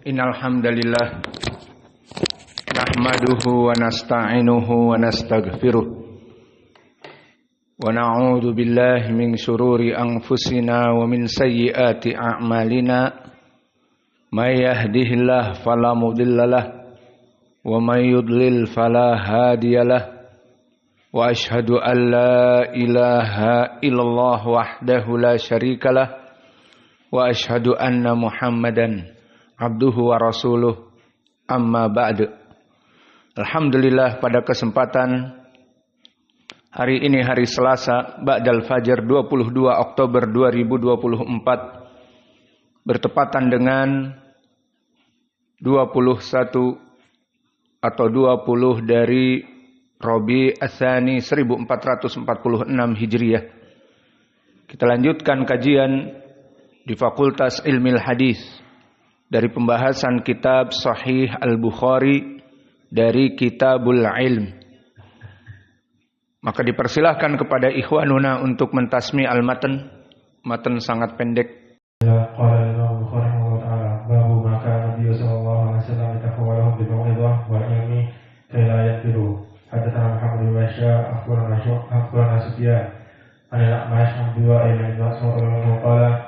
Innal hamdalillah nahmaduhu wa nasta'inuhu wa nastaghfiruh wa na'udzu billahi min shururi anfusina wa min sayyiati a'malina may yahdihillahu fala mudhillalah wa may yudlil fala hadiyalah wa ashhadu an la ilaha illallah wahdahu la syarikalah wa ashhadu anna Muhammadan abduhu wa rasuluh, amma ba'du. Alhamdulillah, pada kesempatan hari ini, hari Selasa Ba'dal Fajar 22 Oktober 2024, bertepatan dengan 21 atau 20 dari Rabi' Ats-Tsani 1446 Hijriah. Kita lanjutkan kajian di Fakultas Ilmil Hadis dari pembahasan kitab Sahih Al-Bukhari dari Kitabul Ilm. Maka dipersilahkan kepada ikhwanuna untuk mentasmi al-matan. Matan sangat pendek. Qala Imam Bukhari rahimahullah, babu maka Nabi sallallahu alaihi wasallam yatafawwalu bil mau'izah wal ilmi kay la yakdiru. Hadatsana Muhammad bin Bashar akhbarana Sufyan an al-A'mash an Du'a ibn Mas'ud qala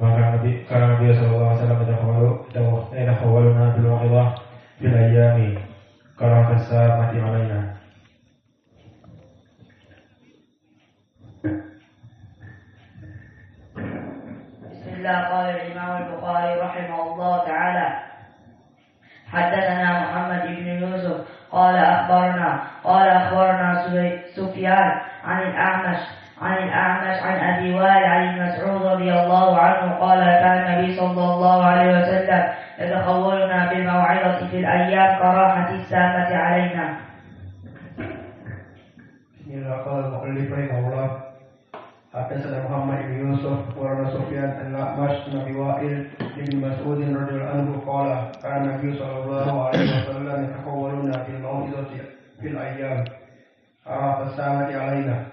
maka Nabi sallallahu alaihi wasallam yatafawwaluna bil mau'izah fil ayyami kara kasabati alaina. قال الإمام البخاري رحمه الله تعالى حدثنا محمد بن يوسف قال أخبرنا سفيان عن الأعمش عن أبي وائل عن مسعود رضي الله عنه قال كان النبي صلى الله عليه وسلم يتخولنا بالموعظة في الأيام كراحة السامة علينا. بسم الله. قال المؤلف رحمه الله حدثنا محمد بن يوسف وروى سفيان عن الأعمش عن أبي وائل بن مسعود رضي الله عنه قال كان النبي صلى الله عليه وسلم يتخولنا بالموعظة في الأيام كراحة السامة علينا.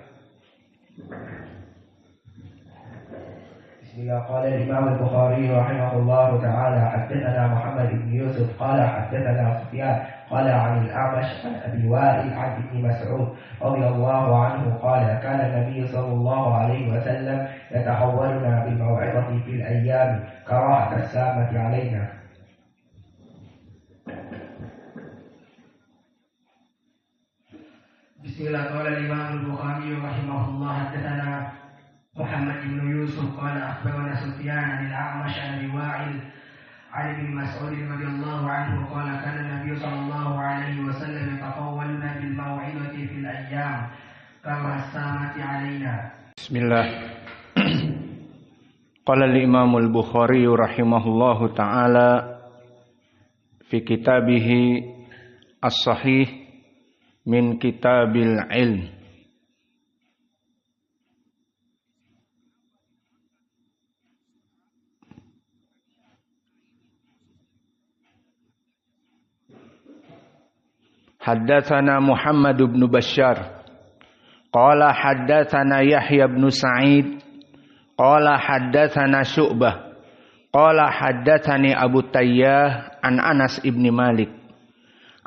بسم الله. قال الإمام البخاري رحمه الله تعالى حدثنا محمد بن يوسف قال حدثنا سفيان قال عن الأعمش عن أبي وائل عن ابن مسعود رضي الله عنه قال كان النبي صلى الله عليه وسلم يتحولنا بالموعظة في الأيام كراهة السامة علينا. بسم الله. قال الإمام البخاري رحمه الله حدثنا محمد بن يوسف قال أخبرنا سفيان عن الأعمش عن أبي وائل عن ابن مسعود رضي الله عنه قال كان النبي صلى الله عليه وسلم يتقولنا بالموعظة في الأيام كالرسامة علينا. بسم الله. قال الإمام البخاري رحمه الله تعالى في كتابه الصحيح من كتاب العلم. حدثنا محمد بن بشار قال حدثنا يحيى بن سعيد قال حدثنا شعبة قال حدثني أبو التياه عن أنس بن مالك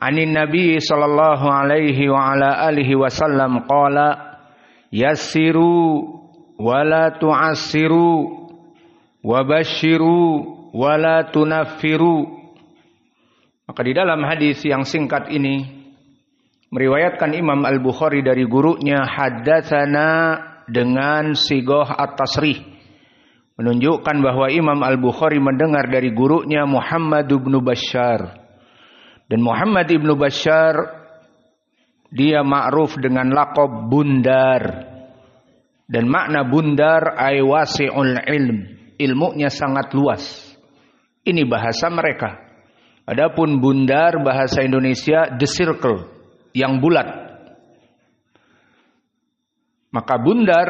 عن النبي صلى الله عليه وعلى آله وسلم قال يسروا ولا تعسروا وبشروا ولا تنفروا. Maka di dalam hadis yang singkat ini meriwayatkan Imam Al-Bukhari dari gurunya haddatsana dengan sigoh at-tasrih, menunjukkan bahwa Imam Al-Bukhari mendengar dari gurunya Muhammad bin Bashar. Dan Muhammad bin Bashar dia ma'ruf dengan laqab Bundar. Dan makna Bundar ay wasi'ul ilm, ilmunya sangat luas. Ini bahasa mereka. Adapun Bundar bahasa Indonesia the circle, yang bulat. Maka Bundar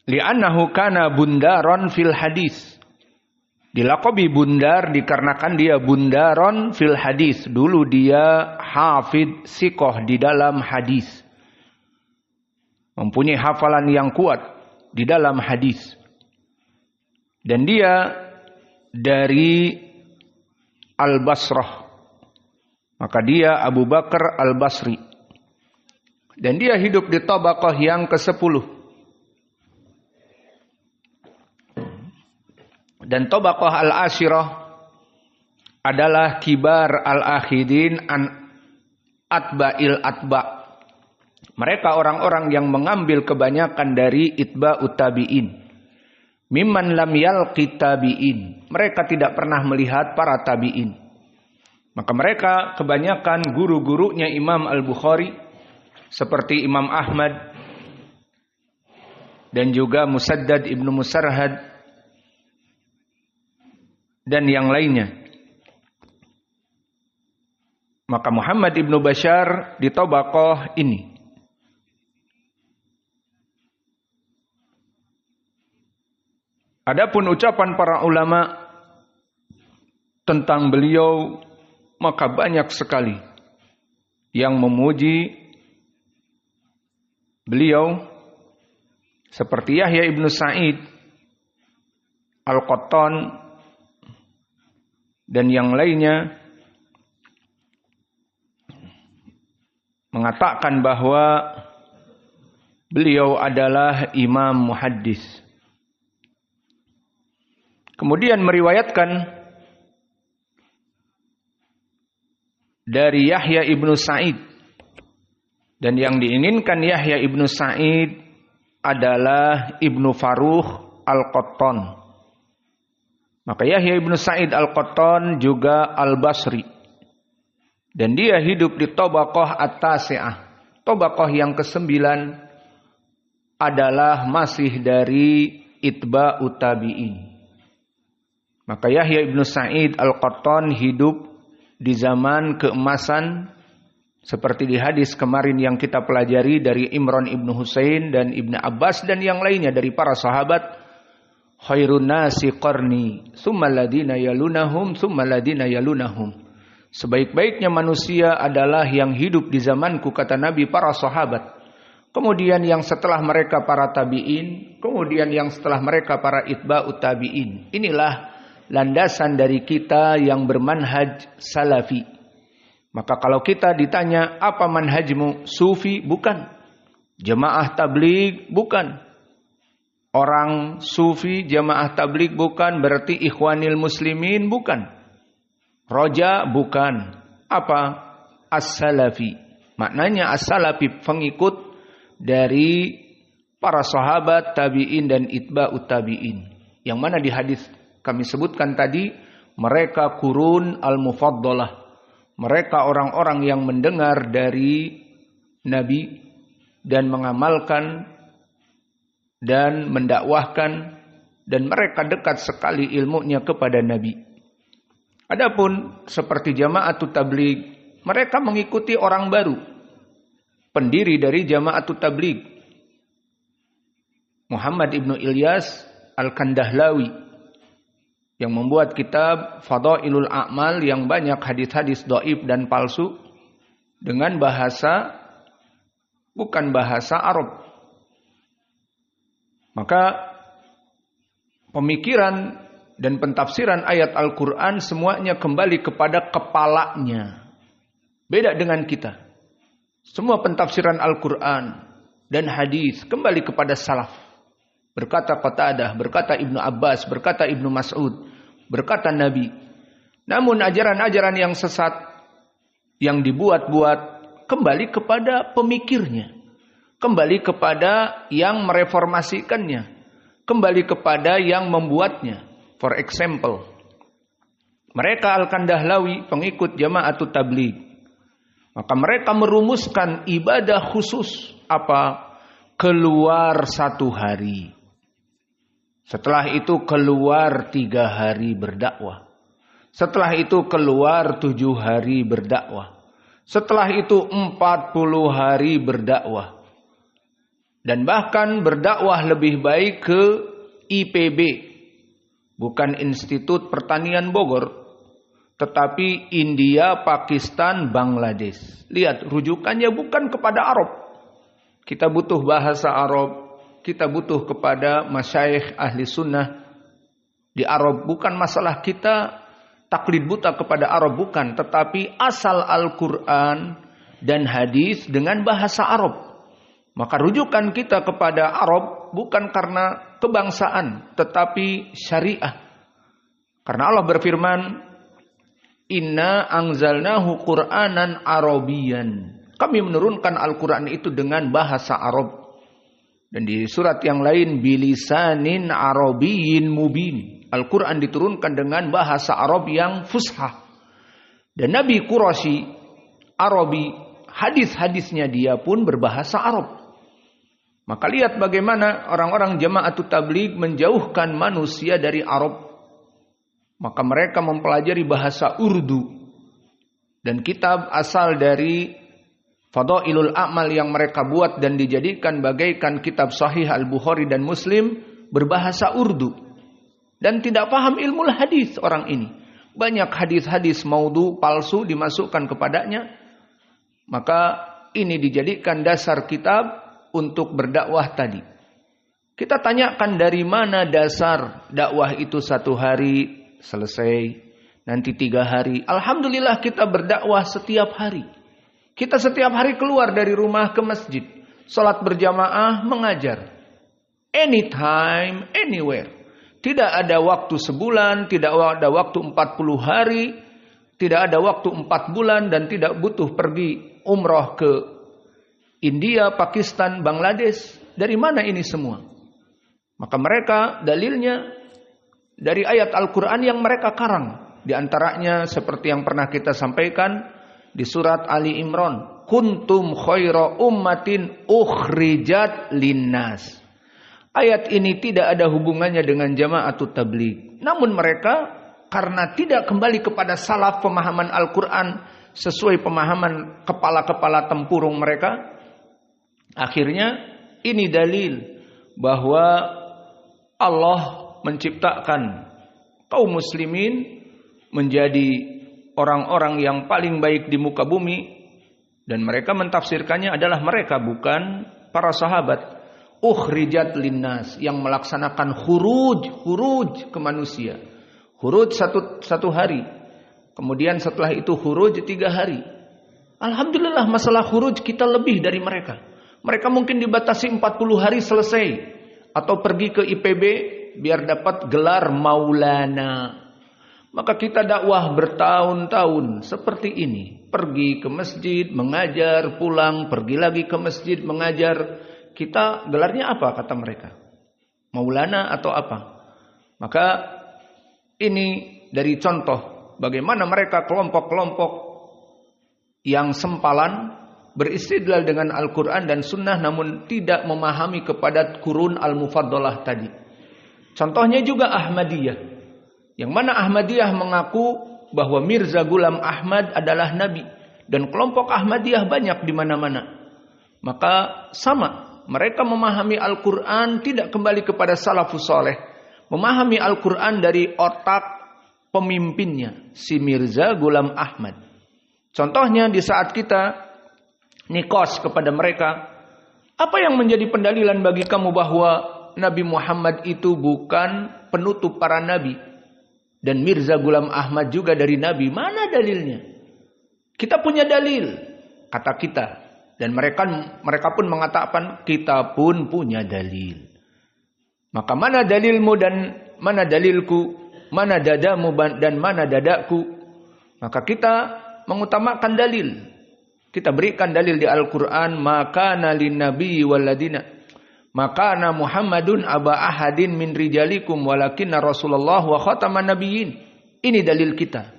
li'annahu kana bundaron fil hadis. Dilaqabi Bundar dikarenakan dia bundaron fil hadis. Dulu dia hafid sikoh di dalam hadis. Mempunyai hafalan yang kuat di dalam hadis. Dan dia dari Al-Basrah. Maka dia Abu Bakar Al-Basri. Dan dia hidup di tabaqah yang ke-10. Dan tabaqah Al-Ashirah adalah kibar al-akhidin an atba'il atba'. Mereka orang-orang yang mengambil kebanyakan dari itba'ut tabi'in. Mimman lam yalqi tabi'in. Mereka tidak pernah melihat para tabi'in. Maka mereka kebanyakan guru-gurunya Imam Al-Bukhari seperti Imam Ahmad dan juga Musaddad Ibnu Musarhad dan yang lainnya. Maka Muhammad Ibnu Bashar di tabaqah ini. Adapun ucapan para ulama tentang beliau, maka banyak sekali yang memuji beliau seperti Yahya Ibnu Sa'id Al-Qattan dan yang lainnya mengatakan bahwa beliau adalah imam muhaddis. Kemudian meriwayatkan dari Yahya Ibnu Sa'id. Dan yang diinginkan Yahya Ibnu Sa'id adalah Ibnu Farukh Al-Qattan. Maka Yahya Ibnu Sa'id Al-Qattan juga Al-Basri. Dan dia hidup di tabaqah at-tasi'ah. Tabaqah yang ke-9 adalah masih dari itba'ut tabi'in. Maka Yahya Ibnu Sa'id Al-Qattan hidup di zaman keemasan seperti di hadis kemarin yang kita pelajari dari Imran Ibnu Husain dan Ibnu Abbas dan yang lainnya dari para sahabat. Khairun nasi qarni, tsumma alladina yalunahum, tsumma alladina yalunahum. Sebaik-baiknya manusia adalah yang hidup di zamanku, kata Nabi, para sahabat. Kemudian yang setelah mereka para tabi'in, kemudian yang setelah mereka para itba'ut tabi'in. Inilah landasan dari kita yang bermanhaj salafi. Maka kalau kita ditanya apa manhajmu, sufi? Bukan. Jamaah tabligh? Bukan. Orang sufi, jamaah tabligh? Bukan. Berarti ikhwanil muslimin? Bukan. Roja? Bukan. Apa? As-salafi. Maknanya as-salafi pengikut dari para sahabat, tabi'in dan itba'ut tabi'in. Yang mana di hadis kami sebutkan tadi, mereka kurun al-mufaddalah. Mereka orang-orang yang mendengar dari Nabi dan mengamalkan dan mendakwahkan, dan mereka dekat sekali ilmunya kepada Nabi. Adapun seperti Jama'atut Tabligh, mereka mengikuti orang baru, pendiri dari Jama'atut Tabligh, Muhammad Ibnu Ilyas Al-Kandahlawi, yang membuat kitab Fadailul A'mal yang banyak hadis-hadis dhaif dan palsu dengan bahasa bukan bahasa Arab. Maka pemikiran dan pentafsiran ayat Al-Quran semuanya kembali kepada kepalanya. Beda dengan kita. Semua pentafsiran Al-Quran dan hadis kembali kepada salaf. Berkata Qatadah, berkata Ibnu Abbas, berkata Ibnu Mas'ud, berkata Nabi. Namun ajaran-ajaran yang sesat, yang dibuat-buat, kembali kepada pemikirnya. Kembali kepada yang mereformasikannya. Kembali kepada yang membuatnya. For example, mereka Al-Kandahlawi pengikut Jama'atut Tabligh. Maka mereka merumuskan ibadah khusus. Apa? Keluar 1 hari. Setelah itu keluar 3 hari berdakwah. Setelah itu keluar 7 hari berdakwah. Setelah itu 40 hari berdakwah. Dan bahkan berdakwah lebih baik ke IPB. Bukan Institut Pertanian Bogor, tetapi India, Pakistan, Bangladesh. Lihat, rujukannya bukan kepada Arab. Kita butuh bahasa Arab, kita butuh kepada masyayikh ahli sunnah di Arab. Bukan masalah kita taklid buta kepada Arab, bukan. Tetapi asal Al-Quran dan hadis dengan bahasa Arab. Maka rujukan kita kepada Arab bukan karena kebangsaan, tetapi syariah. Karena Allah berfirman, Inna anzalnahu Qur'anan Arabiyan. Kami menurunkan Al-Quran itu dengan bahasa Arab. Dan di surat yang lain, bilisanin Arabiyyin mubin. Al-Quran diturunkan dengan bahasa Arab yang fushah. Dan Nabi Quraisy Arabi, hadis-hadisnya dia pun berbahasa Arab. Maka lihat bagaimana orang-orang Jama'atut Tabligh menjauhkan manusia dari Arab. Maka mereka mempelajari bahasa Urdu. Dan kitab asal dari Fadailul A'mal yang mereka buat dan dijadikan bagaikan kitab Sahih Al-Bukhari dan Muslim berbahasa Urdu. Dan tidak paham ilmu hadis orang ini. Banyak hadis-hadis maudhu, palsu dimasukkan kepadanya. Maka ini dijadikan dasar kitab untuk berdakwah tadi. Kita tanyakan dari mana dasar dakwah itu 1 hari selesai, nanti 3 hari. Alhamdulillah kita berdakwah setiap hari. Kita setiap hari keluar dari rumah ke masjid, salat berjamaah, mengajar. Anytime, anywhere. Tidak ada waktu sebulan, tidak ada waktu 40 hari, tidak ada waktu 4 bulan, dan tidak butuh pergi umroh ke India, Pakistan, Bangladesh. Dari mana ini semua? Maka mereka dalilnya dari ayat Al-Quran yang mereka karang. Di antaranya seperti yang pernah kita sampaikan di surat Ali Imran. Kuntum khaira ummatin ukhrijat linnas. Ayat ini tidak ada hubungannya dengan Jama'atut Tabligh. Namun mereka karena tidak kembali kepada salaf pemahaman Al-Quran sesuai pemahaman kepala-kepala tempurung mereka, akhirnya ini dalil bahwa Allah menciptakan kaum muslimin menjadi orang-orang yang paling baik di muka bumi. Dan mereka mentafsirkannya adalah mereka, bukan para sahabat. Ukhrijat linnas, yang melaksanakan khuruj ke manusia. Khuruj satu hari. Kemudian setelah itu khuruj 3 hari. Alhamdulillah masalah khuruj kita lebih dari mereka. Mereka mungkin dibatasi 40 hari selesai. Atau pergi ke IPB biar dapat gelar Maulana. Maka kita dakwah bertahun-tahun seperti ini. Pergi ke masjid, mengajar, pulang, pergi lagi ke masjid, mengajar. Kita gelarnya apa kata mereka? Maulana atau apa? Maka ini dari contoh bagaimana mereka kelompok-kelompok yang sempalan beristidlal dengan Al-Quran dan Sunnah namun tidak memahami kepada kurun Al-Mufaddalah tadi. Contohnya juga Ahmadiyah. Yang mana Ahmadiyah mengaku bahwa Mirza Ghulam Ahmad adalah Nabi. Dan kelompok Ahmadiyah banyak di mana-mana. Maka sama. Mereka memahami Al-Quran tidak kembali kepada salafus soleh. Memahami Al-Quran dari otak pemimpinnya. Si Mirza Ghulam Ahmad. Contohnya di saat kita nikos kepada mereka. Apa yang menjadi pendalilan bagi kamu bahwa Nabi Muhammad itu bukan penutup para nabi? Dan Mirza Ghulam Ahmad juga dari nabi. Mana dalilnya? Kita punya dalil. Kata kita. Dan mereka pun mengatakan kita pun punya dalil. Maka mana dalilmu dan mana dalilku? Mana dadamu dan mana dadaku? Maka kita mengutamakan dalil. Kita berikan dalil di Al-Quran. Makana linnabi waladina. Makana Muhammadun aba ahadin min rijalikum walakinna Rasulullah wa khataman nabiyyin. Ini dalil kita.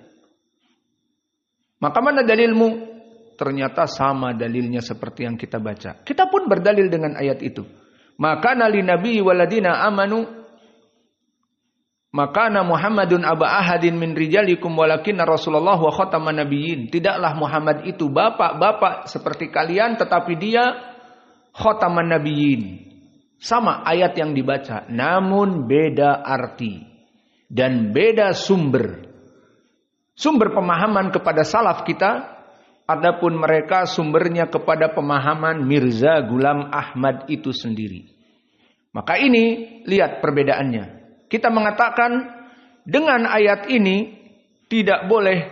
Maka mana dalilmu? Ternyata sama dalilnya seperti yang kita baca. Kita pun berdalil dengan ayat itu. Makana linnabi waladina amanu. Makana Muhammadun aba ahadin min rijalikum walakinna Rasulullah wa khataman nabiyyin. Tidaklah Muhammad itu bapak-bapak seperti kalian, tetapi dia khataman nabiyyin. Sama ayat yang dibaca, namun beda arti dan beda sumber. Sumber pemahaman kepada salaf kita, adapun mereka sumbernya kepada pemahaman Mirza Ghulam Ahmad itu sendiri. Maka ini lihat perbedaannya. Kita mengatakan Dengan ayat ini tidak boleh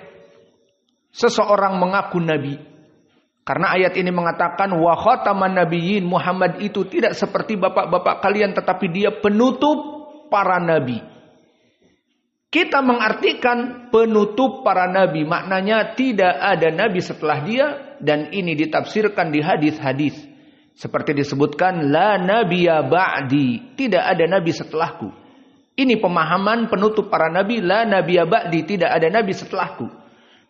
seseorang mengaku nabi. Karena ayat ini mengatakan wa khataman nabiyyin, Muhammad itu tidak seperti bapak-bapak kalian tetapi dia penutup para nabi. Kita mengartikan penutup para nabi, maknanya tidak ada nabi setelah dia, dan ini ditafsirkan di hadis-hadis. Seperti disebutkan la nabiyya ba'di, tidak ada nabi setelahku. Ini pemahaman penutup para nabi, la nabiyya ba'di, tidak ada nabi setelahku.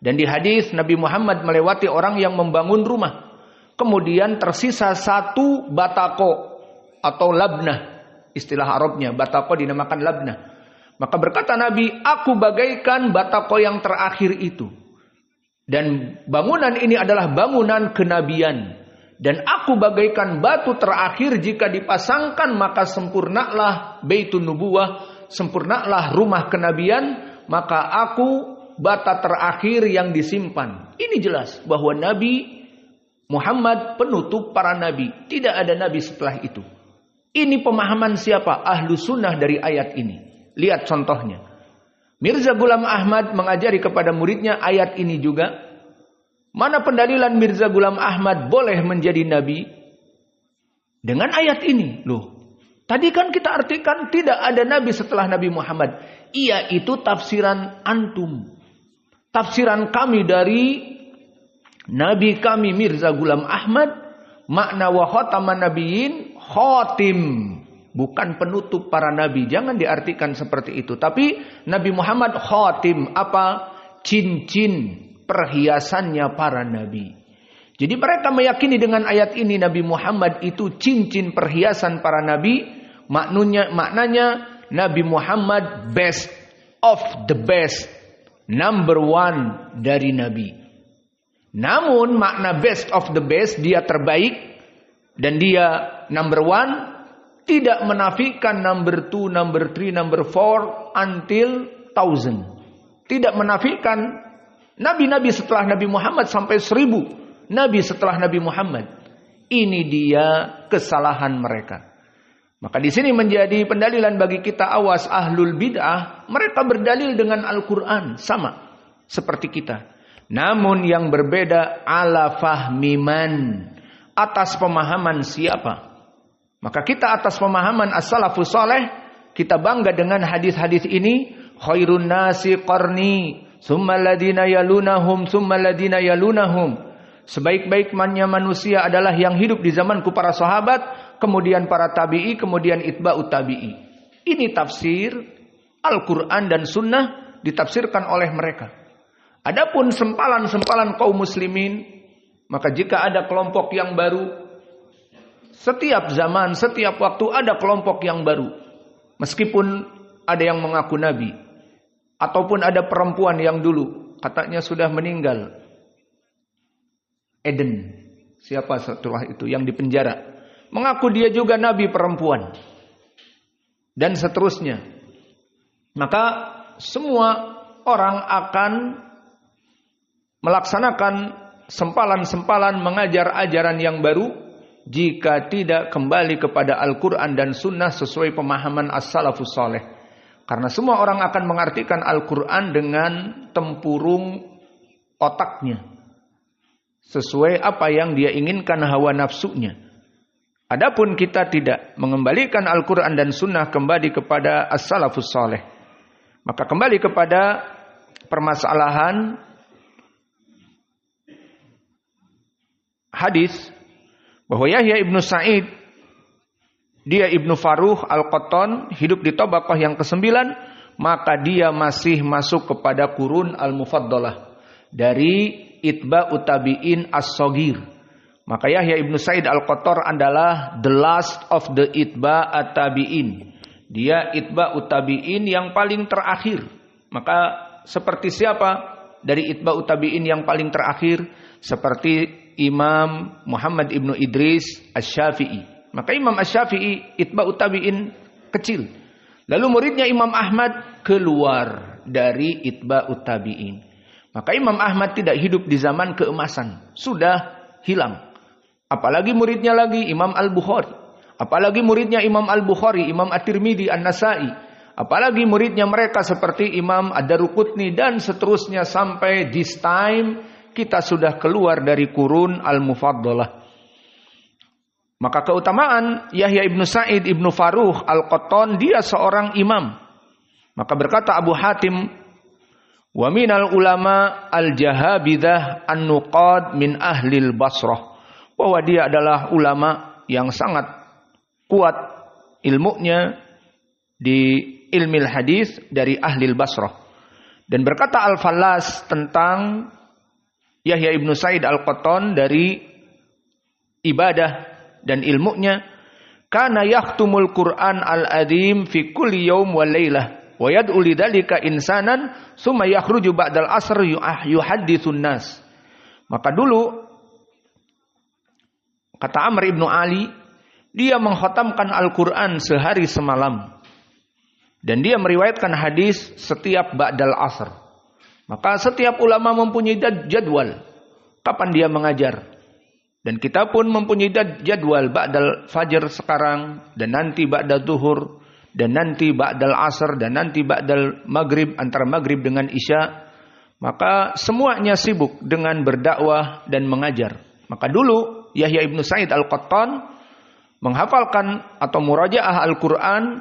Dan di hadis Nabi Muhammad melewati orang yang membangun rumah. Kemudian tersisa satu batako atau labnah. Istilah Arabnya, batako dinamakan labnah. Maka berkata Nabi, aku bagaikan batako yang terakhir itu. Dan bangunan ini adalah bangunan kenabian. Dan aku bagaikan batu terakhir jika dipasangkan maka sempurnalah Baitun Nubuwah, sempurnalah rumah kenabian, maka aku bata terakhir yang disimpan. Ini jelas bahwa Nabi Muhammad penutup para nabi. Tidak ada nabi setelah itu. Ini pemahaman siapa? Ahlu sunnah dari ayat ini. Lihat contohnya. Mirza Ghulam Ahmad mengajari kepada muridnya ayat ini juga. Mana pendalilan Mirza Ghulam Ahmad boleh menjadi nabi? Dengan ayat ini. Loh, tadi kan kita artikan tidak ada nabi setelah Nabi Muhammad. Iya, itu tafsiran antum. Tafsiran kami dari nabi kami Mirza Ghulam Ahmad, makna wa khataman nabiyyin, khatim, bukan penutup para nabi. Jangan diartikan seperti itu. Tapi Nabi Muhammad khatim, apa? Cincin perhiasannya para nabi. Jadi mereka meyakini dengan ayat ini Nabi Muhammad itu cincin perhiasan para nabi. Maknanya Nabi Muhammad best of the best, number one dari nabi. Namun makna best of the best, dia terbaik dan dia number one, tidak menafikan number two, number three, number four until thousand. Tidak menafikan nabi-nabi setelah Nabi Muhammad sampai 1000 nabi setelah Nabi Muhammad. Ini dia kesalahan mereka. Maka di sini menjadi pendalilan bagi kita, awas ahlul bid'ah, mereka berdalil dengan Al-Quran sama seperti kita. Namun yang berbeda ala fahmiman, atas pemahaman siapa? Maka kita atas pemahaman as-salafus saleh, kita bangga dengan hadis-hadis ini. Khairun nasi qarni, summa ladina yalunahum, summa ladina yalunahum. Sebaik-baiknya manusia adalah yang hidup di zamanku para sahabat, kemudian para tabi'i, kemudian itba'ut tabi'i. Ini tafsir Al-Quran dan Sunnah ditafsirkan oleh mereka. Adapun sempalan-sempalan kaum muslimin, maka jika ada kelompok yang baru, setiap zaman, setiap waktu ada kelompok yang baru. Meskipun ada yang mengaku nabi, ataupun ada perempuan yang dulu katanya sudah meninggal, Eden, siapa setelah itu yang dipenjara, mengaku dia juga nabi perempuan, dan seterusnya. Maka semua orang akan melaksanakan sempalan-sempalan mengajar ajaran yang baru jika tidak kembali kepada Al-Quran dan Sunnah sesuai pemahaman as-salafus saleh. Karena semua orang akan mengartikan Al-Quran dengan tempurung otaknya, sesuai apa yang dia inginkan hawa nafsunya. Adapun kita tidak mengembalikan Al-Quran dan Sunnah kembali kepada as-salafus saleh. Maka kembali kepada permasalahan hadis bahwa Yahya ibnu Sa'id, dia ibnu Faruh al-Qattan, hidup di tabaqah yang ke-9, maka dia masih masuk kepada kurun al-mufaddalah dari itba'ut tabi'in as-saghir. Maka Yahya ibnu Sa'id al-Qattan adalah the last of the itba'at tabi'in. Dia itba'ut tabi'in yang paling terakhir. Maka seperti siapa dari itba'ut tabi'in yang paling terakhir? Seperti Imam Muhammad ibnu Idris Asy-Syafi'i. Maka Imam Asy-Syafi'i itba'ut tabi'in kecil. Lalu muridnya Imam Ahmad keluar dari itba'ut tabi'in. Maka Imam Ahmad tidak hidup di zaman keemasan. Sudah hilang. Apalagi muridnya lagi Imam Al-Bukhari. Apalagi muridnya Imam Al-Bukhari, Imam At-Tirmidzi, An-Nasa'i. Apalagi muridnya mereka seperti Imam Ad-Daruqutni dan seterusnya sampai this time kita sudah keluar dari kurun al-mufaddalah. Maka keutamaan Yahya ibnu Sa'id ibnu Farrukh al-Qattan, dia seorang imam. Maka berkata Abu Hatim, wa minal ulama al-jahabidah an-nuqad min ahlil Basrah. Bahwa dia adalah ulama yang sangat kuat ilmunya di ilmil hadis dari ahlil Basrah. Dan berkata Al-Fallas tentang Yahya ibnu Sa'id al-Qattan dari ibadah dan ilmunya, kana yaktumul Qur'an al-azim fi kulli yaum wal lailah wa yad'u lidzalika insanan summa yakhruju ba'dal asr yuhadditsun nas. Maka dulu kata Amr ibnu Ali, dia mengkhatamkan Al-Qur'an sehari semalam dan dia meriwayatkan hadis setiap ba'dal asr. Maka setiap ulama mempunyai jadwal kapan dia mengajar. Dan kita pun mempunyai jadwal ba'dal fajr sekarang, dan nanti ba'dal zuhur, dan nanti ba'dal asr, dan nanti ba'dal maghrib, antara maghrib dengan isya. Maka semuanya sibuk dengan berdakwah dan mengajar. Maka dulu Yahya ibnu Sa'id al-Qattan menghafalkan atau murajaah Al-Quran,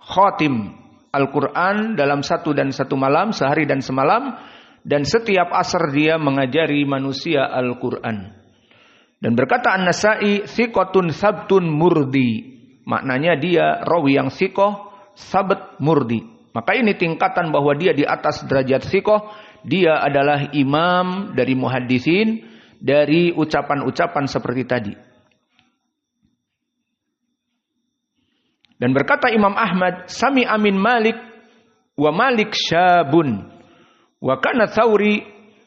khatim Al-Quran dalam satu malam, sehari dan semalam. Dan setiap asar dia mengajari manusia Al-Quran. Dan berkata An-Nasa'i, thiqatun sabtun murdi. Maknanya dia rawi yang thiqah, sabt murdi. Maka ini tingkatan bahwa dia di atas derajat thiqah. Dia adalah imam dari muhaddisin, dari ucapan-ucapan seperti tadi. Dan berkata Imam Ahmad, Sami amin Malik wa Malik syabun. Wa kana Tsauri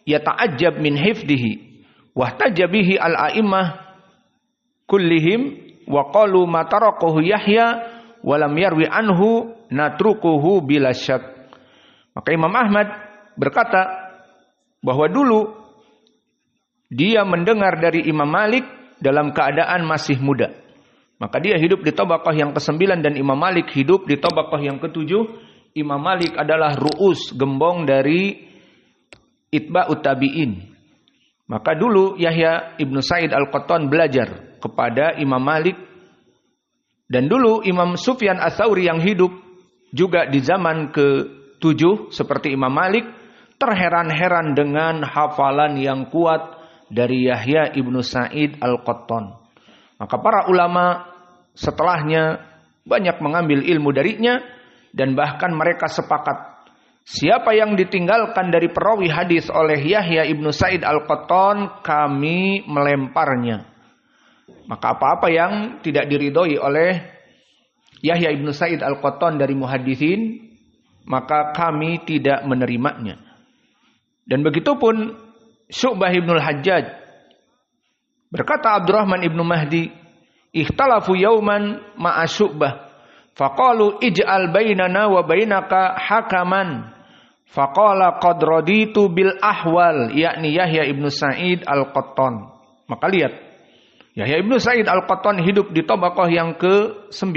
yata'ajjab min hifdhihi wa tajabihi al-a'immah kullihim wa qalu ma tarakahu Yahya wa lam yarwi anhu natrukuhu bila syak. Maka Imam Ahmad berkata bahwa dulu dia mendengar dari Imam Malik dalam keadaan masih muda. Maka dia hidup di tabaqah yang ke-9 dan Imam Malik hidup di tabaqah yang ke-7. Imam Malik adalah ru'us, gembong dari itba'ut tabi'in. Maka dulu Yahya ibnu Sa'id al-Qattan belajar kepada Imam Malik. Dan dulu Imam Sufyan Ats-Tsauri yang hidup juga di zaman ke-7 seperti Imam Malik, terheran-heran dengan hafalan yang kuat dari Yahya ibnu Sa'id al-Qattan. Maka para ulama setelahnya banyak mengambil ilmu darinya. Dan bahkan mereka sepakat, siapa yang ditinggalkan dari perawi hadis oleh Yahya ibnu Sa'id al-Qattan, kami melemparnya. Maka apa-apa yang tidak diridhoi oleh Yahya ibnu Sa'id al-Qattan dari muhaddisin, maka kami tidak menerimanya. Dan begitupun Syu'bah ibnul Hajjaj. Berkata Abdurrahman ibnu Mahdi, ikhtalafu yauman ma'a Syu'bah. Faqalu ij'al bainana wa bainaka hakaman. Faqala qad raditu bil ahwal, yakni Yahya ibnu Sa'id al-Qattan. Maka lihat, Yahya ibnu Sa'id al-Qattan hidup di tabaqah yang ke-9.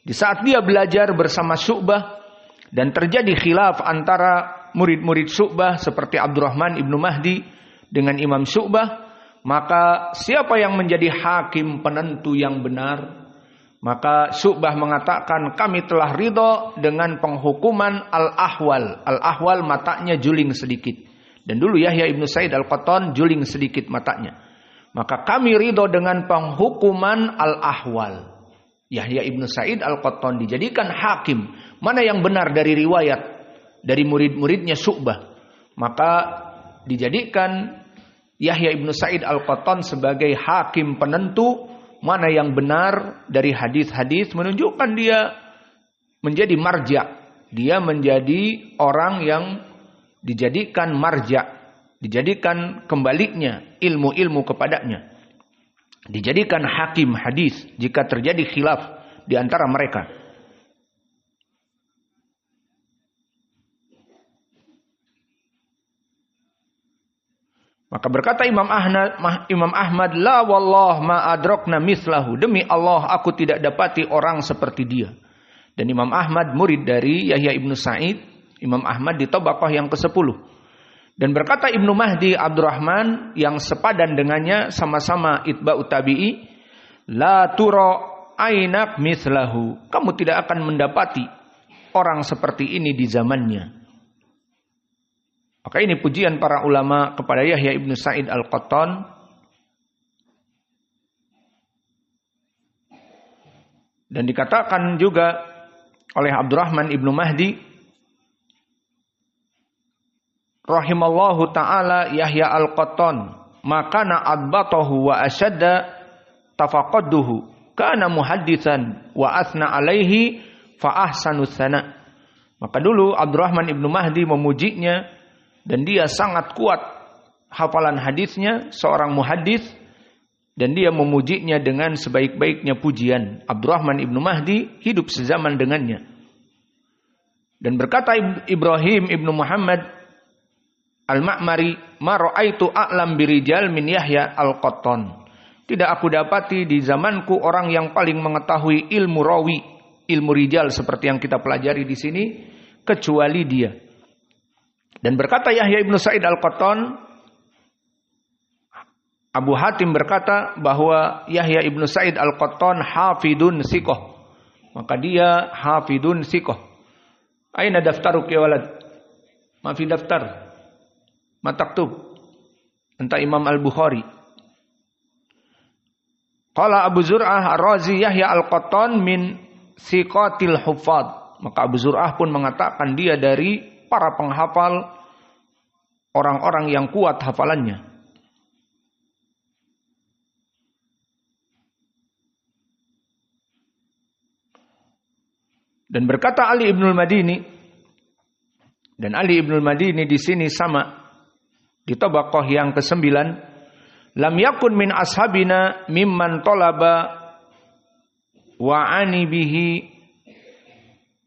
Di saat dia belajar bersama Syu'bah dan terjadi khilaf antara murid-murid Syu'bah seperti Abdurrahman ibnu Mahdi dengan Imam Syu'bah, maka siapa yang menjadi hakim penentu yang benar? Maka Syu'bah mengatakan, kami telah ridho dengan penghukuman al-ahwal. Al-ahwal matanya juling sedikit. Dan dulu Yahya ibnu Sa'id al-Qattan juling sedikit matanya. Maka kami ridho dengan penghukuman al-ahwal. Yahya ibnu Sa'id al-Qattan dijadikan hakim. Mana yang benar dari riwayat dari murid-muridnya Syu'bah? Maka dijadikan Yahya ibnu Sa'id al-Qattan sebagai hakim penentu mana yang benar dari hadis-hadis, menunjukkan dia menjadi marja. Dia menjadi orang yang dijadikan marja, dijadikan kembaliknya ilmu-ilmu kepadanya. Dijadikan hakim hadis jika terjadi khilaf di antara mereka. Maka berkata Imam Ahmad, la wallah ma adrakna mislahu. Demi Allah, aku tidak dapati orang seperti dia. Dan Imam Ahmad murid dari Yahya ibnu Sa'id. Imam Ahmad di tabaqah yang ke-10. Dan berkata Ibnu Mahdi Abdurrahman yang sepadan dengannya sama-sama itba'u tabi'i, la turo ainak mislahu. Kamu tidak akan mendapati orang seperti ini di zamannya. Maka ini pujian para ulama kepada Yahya ibnu Sa'id Al-Qattan. Dan dikatakan juga oleh Abdurrahman ibnu Mahdi, rahimallahu ta'ala Yahya Al-Qattan, makana adbatahu wa asyadda tafaqadduhu, kana muhaddisan wa asna alaihi fa ahsanus sana. Maka dulu Abdurrahman ibnu Mahdi memujinya, dan dia sangat kuat hafalan hadisnya, seorang muhaddis, dan dia memujinya dengan sebaik-baiknya pujian. Abdurrahman ibnu Mahdi hidup sezaman dengannya. Dan berkata Ibrahim ibnu Muhammad Al-Ma'mari, ma ra'aitu a'lam birijal min Yahya Al-Qattan. Tidak aku dapati di zamanku orang yang paling mengetahui ilmu rawi, ilmu rijal seperti yang kita pelajari di sini, kecuali dia. Dan berkata Yahya ibnu Sa'id Al-Qattan, Abu Hatim berkata bahwa Yahya ibnu Sa'id Al-Qattan hafidun siqah. Maka dia hafidun siqah. Aina daftaruk ya walad? Ma fi daftar. Ma taktub. Anta Imam Al-Bukhari. Qala Abu Zur'ah Ar-Razi Yahya Al-Qattan min siqatil huffaz. Maka Abu Zur'ah pun mengatakan dia dari para penghafal, orang-orang yang kuat hafalannya. Dan berkata Ali ibnul Madini, dan Ali ibnul Madini di sini sama di tabaqah yang ke-9, lam yakun min ashabina mimman talaba wa ani bihi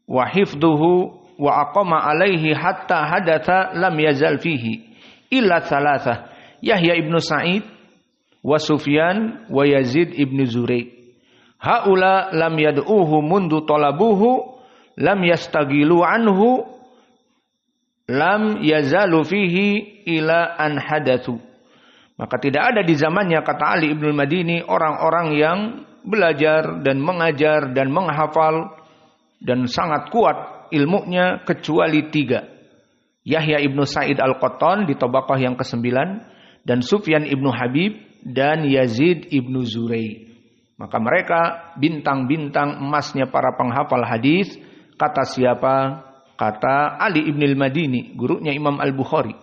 wa hifdhuhu wa aqama alaihi hatta hadatha lam yazal fihi illa thalathah, Yahya ibnu Sa'id wa Sufyan wa Yazid ibnu Zurai. Haula lam yad'uhu mundu talabuhu lam yastagilu anhu lam yazalu fihi ila an hadatsu. Maka tidak ada di zamannya, kata Ali ibnul Madini, orang-orang yang belajar dan mengajar dan menghafal dan sangat kuat ilmunya kecuali 3. Yahya ibnu Sa'id Al-Qattan di tabaqah yang ke-9, dan Sufyan ibnu Habib dan Yazid ibnu Zurai. Maka mereka bintang-bintang emasnya para penghafal hadis. Kata siapa? Kata Ali ibnul Madini, gurunya Imam Al-Bukhari.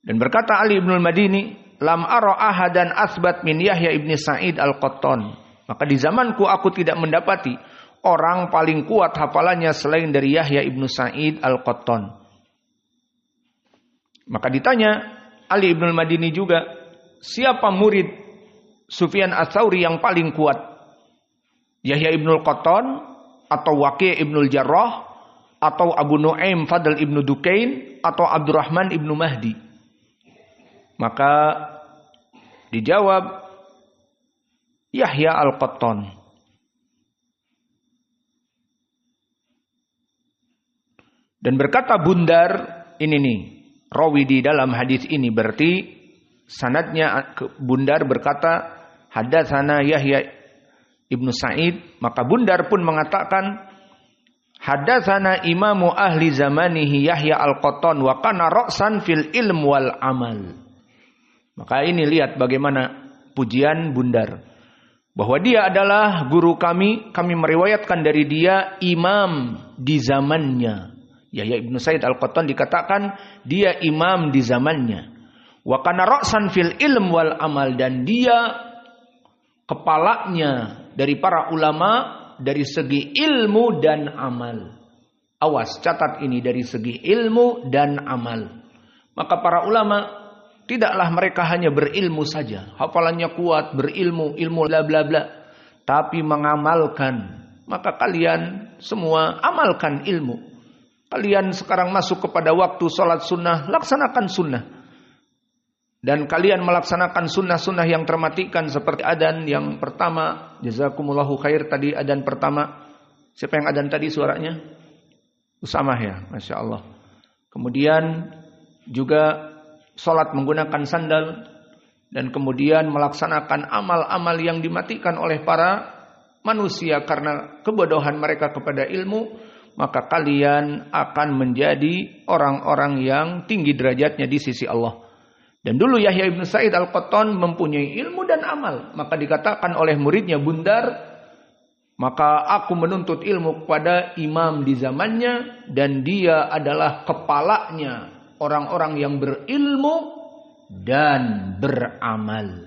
Dan berkata Ali ibnul Madini, lam ara ahadan asbat min Yahya ibni Sa'id Al-Qattan. Maka di zamanku aku tidak mendapati orang paling kuat hafalannya selain dari Yahya ibnu Sa'id Al-Qattan. Maka ditanya Ali ibnul Madini juga, siapa murid Sufyan Ats-Tsauri yang paling kuat? Yahya ibnul Qattan atau Waqi' ibnul Jarrah atau Abu Nu'aim Fadl ibnu Dukain atau Abdurrahman ibnu Mahdi? Maka dijawab Yahya Al-Qattan. Dan berkata Bundar, ini nih rawi di dalam hadis ini, berarti sanadnya Bundar berkata hadatsana Yahya ibnu Sa'id. Maka Bundar pun mengatakan hadatsana imamu ahli zamanihi Yahya Al-Qattan wa kana ra'san fil ilm wal amal. Maka ini lihat bagaimana pujian Bundar, bahwa dia adalah guru kami meriwayatkan dari dia imam di zamannya. Yahya ibnu Sa'id Al-Qattan dikatakan dia imam di zamannya. Wa kana ra'san fil ilm wal amal, dan dia kepalanya dari para ulama dari segi ilmu dan amal. Awas, catat ini, dari segi ilmu dan amal. Maka para ulama tidaklah mereka hanya berilmu saja, hafalannya kuat, berilmu, ilmu bla bla bla, tapi mengamalkan. Maka kalian semua amalkan ilmu. Kalian sekarang masuk kepada waktu sholat sunnah, laksanakan sunnah. Dan kalian melaksanakan sunnah-sunnah yang termatikan seperti adzan yang pertama. Jazakumullahu khair, tadi adzan pertama. Siapa yang adzan tadi suaranya? Usamah ya, Masya Allah. Kemudian juga sholat menggunakan sandal. Dan kemudian melaksanakan amal-amal yang dimatikan oleh para manusia karena kebodohan mereka kepada ilmu. Maka kalian akan menjadi orang-orang yang tinggi derajatnya di sisi Allah. Dan dulu Yahya ibn Sa'id al-Qattan mempunyai ilmu dan amal. Maka dikatakan oleh muridnya Bundar, maka aku menuntut ilmu kepada imam di zamannya. Dan dia adalah kepalanya orang-orang yang berilmu dan beramal.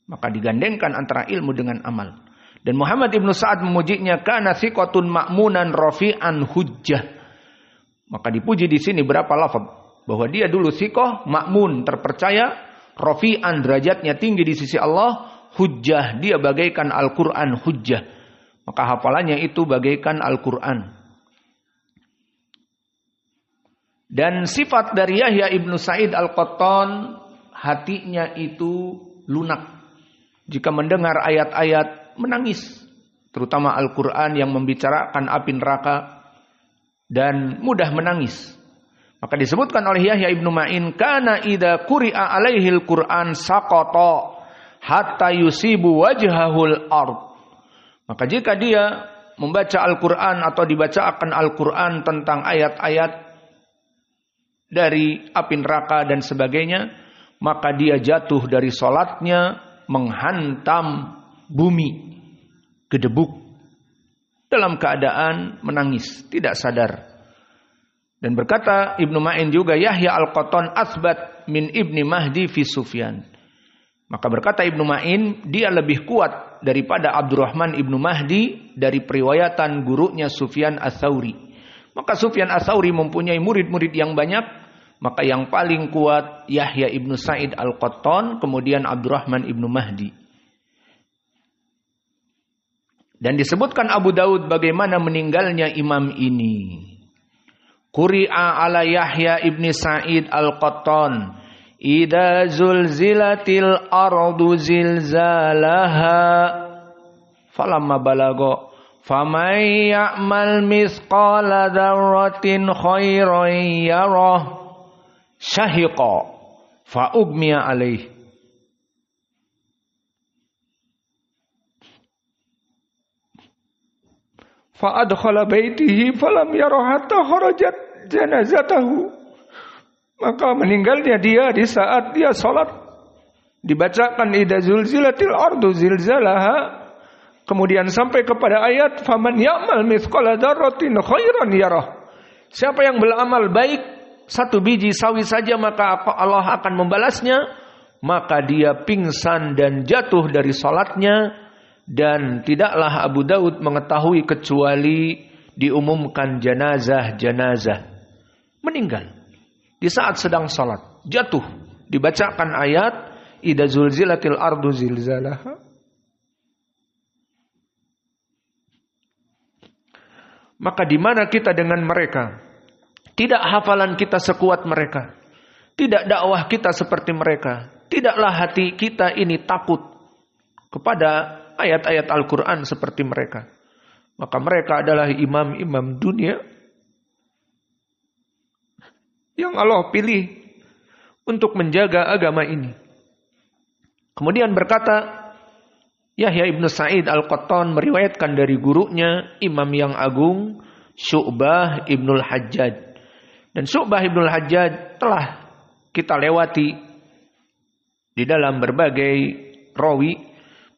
Maka digandengkan antara ilmu dengan amal. Dan Muhammad ibn Sa'ad memujinya, kana thiqatun ma'munan rafi'an hujjah. Maka dipuji di sini berapa lafaz bahwa dia dulu thiqah, ma'mun, terpercaya, rafi'an, derajatnya tinggi di sisi Allah, hujjah, dia bagaikan Al-Qur'an hujjah. Maka hafalannya itu bagaikan Al-Qur'an. Dan sifat dari Yahya ibn Sa'id al-Qattan, hatinya itu lunak. Jika mendengar ayat-ayat menangis. Terutama Al-Quran yang membicarakan api neraka. Dan mudah menangis. Maka disebutkan oleh Yahya ibn Ma'in, kana idza quri'a alaihil Qur'an saqata hatta yusibu wajhahul ard. Maka jika dia membaca Al-Quran atau dibacakan Al-Quran tentang ayat-ayat dari api neraka dan sebagainya, maka dia jatuh dari sholatnya menghantam bumi, gedebuk, dalam keadaan menangis, tidak sadar. Dan berkata Ibnu Ma'in juga, Yahya al-Qattan asbat min Ibni Mahdi fi Sufyan. Maka berkata Ibnu Ma'in, dia lebih kuat daripada Abdurrahman Ibnu Mahdi dari periwayatan gurunya Sufyan Ats-Tsauri. Maka Sufyan Ats-Tsauri mempunyai murid-murid yang banyak. Maka yang paling kuat Yahya ibn Sa'id al-Qattan, kemudian Abdurrahman ibnu Mahdi. Dan disebutkan Abu Daud bagaimana meninggalnya imam ini. Quri'a ala Yahya ibn Sa'id al-Qattan, idza zulzilatil ardu zilzalaha, falamma balagha faman ya'mal mithqala dzarratin khairan yarah syahiqa fa ugmiya alaih. Fa adkhala baitihi falam yarah hatta kharajat janazatahu. Maka meninggalnya dia di saat dia salat. Dibacakan idza zulzilatil ardu zilzalaha. Kemudian sampai kepada ayat faman ya'mal mithqala dzarratin khairan yarah. Siapa yang beramal baik satu biji sawi saja maka Allah akan membalasnya. Maka dia pingsan dan jatuh dari salatnya. Dan tidaklah Abu Daud mengetahui kecuali diumumkan jenazah-jenazah meninggal di saat sedang salat, jatuh, dibacakan ayat idza zulzilatil ardu zilzalaha. Maka di mana kita dengan mereka? Tidak hafalan kita sekuat mereka. Tidak dakwah kita seperti mereka. Tidaklah hati kita ini takut kepada ayat-ayat Al-Quran seperti mereka. Maka mereka adalah imam-imam dunia yang Allah pilih untuk menjaga agama ini. Kemudian berkata Yahya ibn Sa'id al-Qattan meriwayatkan dari gurunya Imam yang agung Syu'bah ibnul Hajjaj. Dan Syu'bah ibnul Hajjaj telah kita lewati di dalam berbagai rawi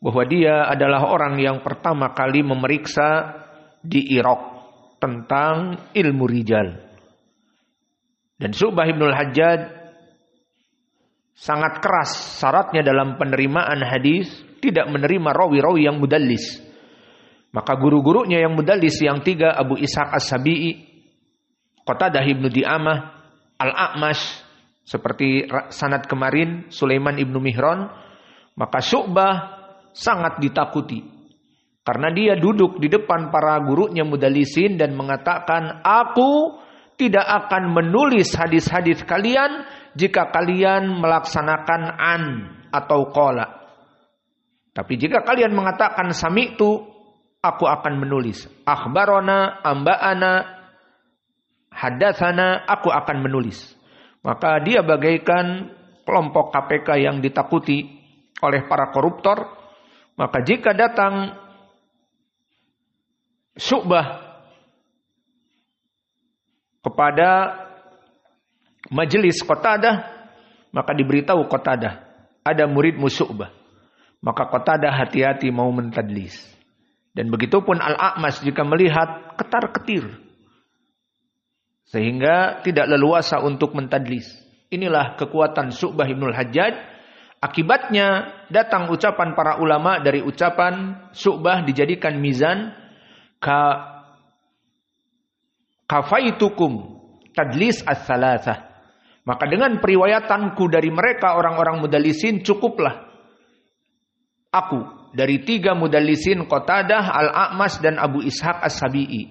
bahwa dia adalah orang yang pertama kali memeriksa di Irak tentang ilmu rijal. Dan Syu'bah ibnul Hajjaj sangat keras syaratnya dalam penerimaan hadis, tidak menerima rawi-rawi yang mudallis. Maka guru-gurunya yang mudallis yang tiga, Abu Ishaq As-Sabi'i, Qatadah ibnu Di'amah, Al-A'mash, seperti sanad kemarin Sulaiman ibnu Mihran. Maka Syu'bah sangat ditakuti karena dia duduk di depan para gurunya mudallisin dan mengatakan, aku tidak akan menulis hadis-hadis kalian jika kalian melaksanakan an atau qala. Tapi jika kalian mengatakan sami'tu, aku akan menulis. Akhbarona, amba'ana, haddatsana, aku akan menulis. Maka dia bagaikan kelompok KPK yang ditakuti oleh para koruptor. Maka jika datang Syu'bah kepada majelis Qatadah, maka diberitahu Qatadah, ada muridmu Syu'bah. Maka Qatadah hati-hati mau mentadlis. Dan begitupun Al-A'mash jika melihat ketar-ketir, sehingga tidak leluasa untuk mentadlis. Inilah kekuatan Syu'bah Ibnul Hajjaj. Akibatnya datang ucapan para ulama dari ucapan Syu'bah dijadikan mizan. Kafaitukum tadlis as-salasah. Maka dengan periwayatanku dari mereka orang-orang mudallisin, cukuplah aku dari 3 mudallisin, Qatadah, Al-A'mash dan Abu Ishaq As-Sabi'i.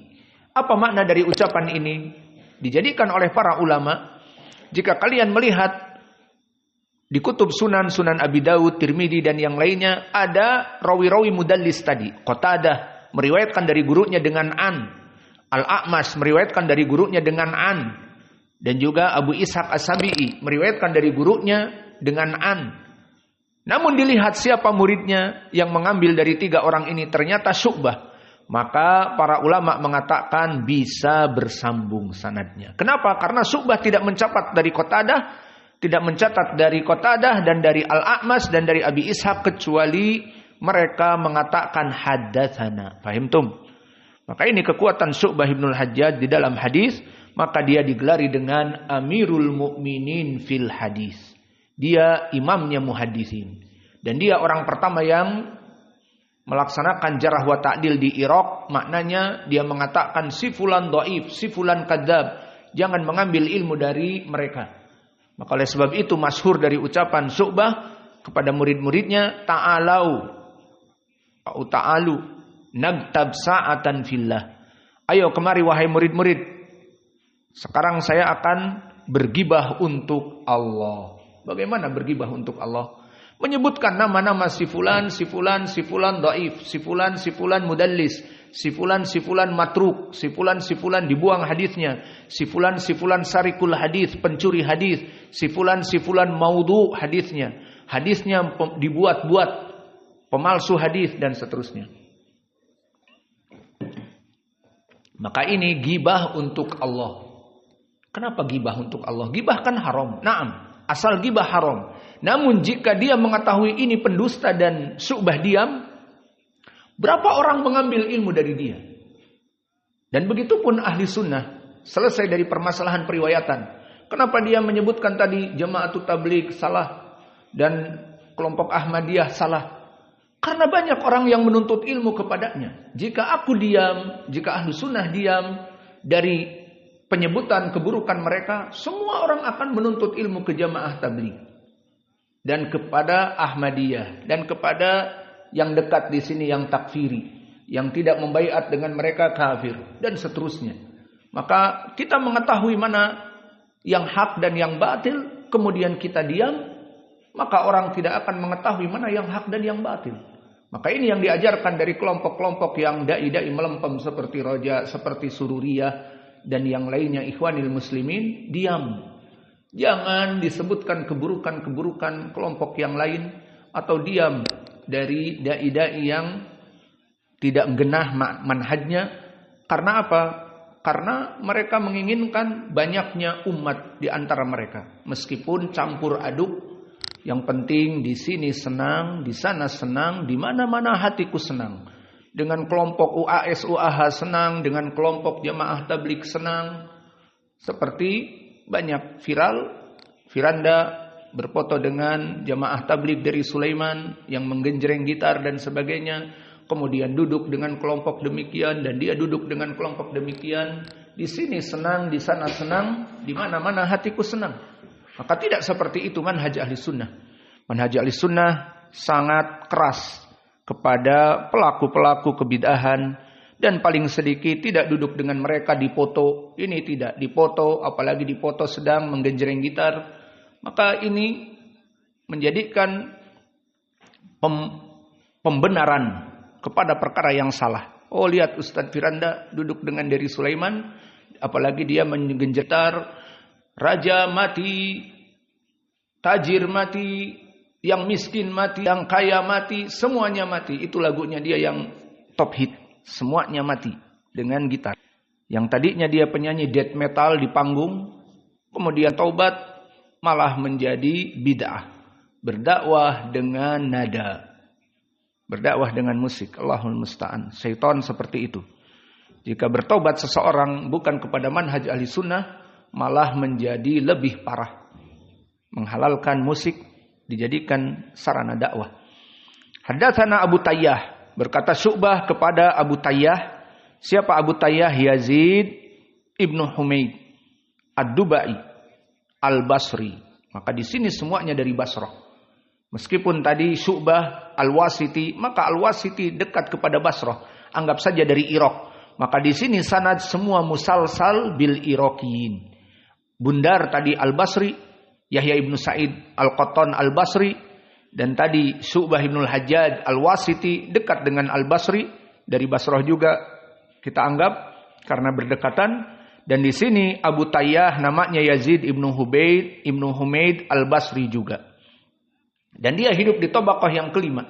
Apa makna dari ucapan ini? Dijadikan oleh para ulama, jika kalian melihat di kutub Sunan Abi Dawud, Tirmidzi dan yang lainnya, ada rawi-rawi mudallis tadi. Qatadah meriwayatkan dari gurunya dengan an. Al-A'mash meriwayatkan dari gurunya dengan an. Dan juga Abu Ishaq As-Sabi'i meriwayatkan dari gurunya dengan an. Namun dilihat siapa muridnya yang mengambil dari 3 orang ini, ternyata Syu'bah. Maka para ulama mengatakan bisa bersambung sanadnya. Kenapa? Karena Syu'bah tidak mencatat dari Qatadah, tidak mencatat dari Qatadah dan dari Al-A'mash dan dari Abi Ishaq, kecuali mereka mengatakan haddatsana. Fahimtum? Maka ini kekuatan Syu'bah Ibnul Hajjaj di dalam hadis. Maka dia digelari dengan Amirul Mukminin fil hadis. Dia imamnya muhaddisin. Dan dia orang pertama yang melaksanakan jarah wa ta'dil di Irak. Maknanya dia mengatakan si fulan dhaif, si fulan kadzab. Jangan mengambil ilmu dari mereka. Maka oleh sebab itu masyhur dari ucapan Syu'bah kepada murid-muridnya, ta'alu nagtab sa'atan fillah. Ayo kemari wahai murid-murid. Sekarang saya akan bergibah untuk Allah. Bagaimana bergibah untuk Allah? Menyebutkan nama-nama si fulan dhaif, si fulan mudallis, si fulan matruk, si fulan dibuang hadisnya, si fulan sarikul hadis, pencuri hadis, si fulan maudhu hadisnya. Hadisnya dibuat-buat, pemalsu hadis dan seterusnya. Maka ini gibah untuk Allah. Kenapa gibah untuk Allah? Gibah kan haram. Naam, asal gibah haram. Namun jika dia mengetahui ini pendusta dan Syu'bah diam, berapa orang mengambil ilmu dari dia? Dan begitupun ahli sunnah. Selesai dari permasalahan periwayatan. Kenapa dia menyebutkan tadi Jama'atut Tabligh salah dan kelompok Ahmadiyah salah? Karena banyak orang yang menuntut ilmu kepadanya. Jika aku diam, jika ahli sunnah diam dari penyebutan keburukan mereka, semua orang akan menuntut ilmu ke Jamaah Tabligh dan kepada Ahmadiyah dan kepada yang dekat di sini yang takfiri, yang tidak membaiat dengan mereka kafir dan seterusnya. Maka kita mengetahui mana yang hak dan yang batil, kemudian kita diam, maka orang tidak akan mengetahui mana yang hak dan yang batil. Maka ini yang diajarkan dari kelompok-kelompok yang dai-dai melempem seperti Roja, seperti Sururiyah dan yang lainnya, ikhwanil muslimin, diam. Jangan disebutkan keburukan-keburukan kelompok yang lain, atau diam dari dai-dai yang tidak genah manhajnya. Karena apa? Karena mereka menginginkan banyaknya umat di antara mereka. Meskipun campur aduk, yang penting di sini senang, di sana senang, di mana-mana hatiku senang. Dengan kelompok UAS, UAH senang, dengan kelompok Jamaah Tabligh senang. Seperti banyak viral, Firanda berfoto dengan Jamaah Tabligh dari Sulaiman yang menggenjreng gitar dan sebagainya. Kemudian duduk dengan kelompok demikian dan dia duduk dengan kelompok demikian. Di sini senang, di sana senang, di mana-mana hatiku senang. Maka tidak seperti itu manhaj ahli sunnah. Manhaj ahli sunnah sangat keras kepada pelaku-pelaku kebid'ahan, dan paling sedikit tidak duduk dengan mereka dipoto. Ini tidak dipoto, apalagi dipoto sedang menggenjreng gitar. Maka ini menjadikan pembenaran kepada perkara yang salah. Oh lihat Ustadz Firanda duduk dengan Dery Sulaiman, apalagi dia menggenjetar raja mati, tajir mati, yang miskin mati, yang kaya mati, semuanya mati. Itu lagunya dia yang top hit. Semuanya mati dengan gitar. Yang tadinya dia penyanyi death metal di panggung, kemudian taubat malah menjadi bid'ah. Berdakwah dengan nada. Berdakwah dengan musik. Allahul musta'an. Syaitan seperti itu. Jika bertobat seseorang bukan kepada manhaj ahli sunnah, malah menjadi lebih parah. Menghalalkan musik dijadikan sarana dakwah. Haddatsana Abu Tayyah, berkata Syu'bah kepada Abu Tayyah. Siapa Abu Tayyah? Yazid ibnu Humaid Ad-Dubai Al-Basri. Maka di sini semuanya dari Basrah. Meskipun tadi Syu'bah Al-Wasiti, maka Al-Wasiti dekat kepada Basrah. Anggap saja dari Irak. Maka di sini sanad semua musalsal bil Iraqiyin. Bundar tadi Al-Basri, Yahya ibnu Sa'id Al-Qattan Al-Basri, dan tadi Syu'bah ibnul Hajjaj Al-Wasiti dekat dengan Al-Basri, dari Basrah juga kita anggap karena berdekatan. Dan di sini Abu Tayyah namanya Yazid ibnu Humaid Al-Basri juga. Dan dia hidup di tabaqah yang kelima.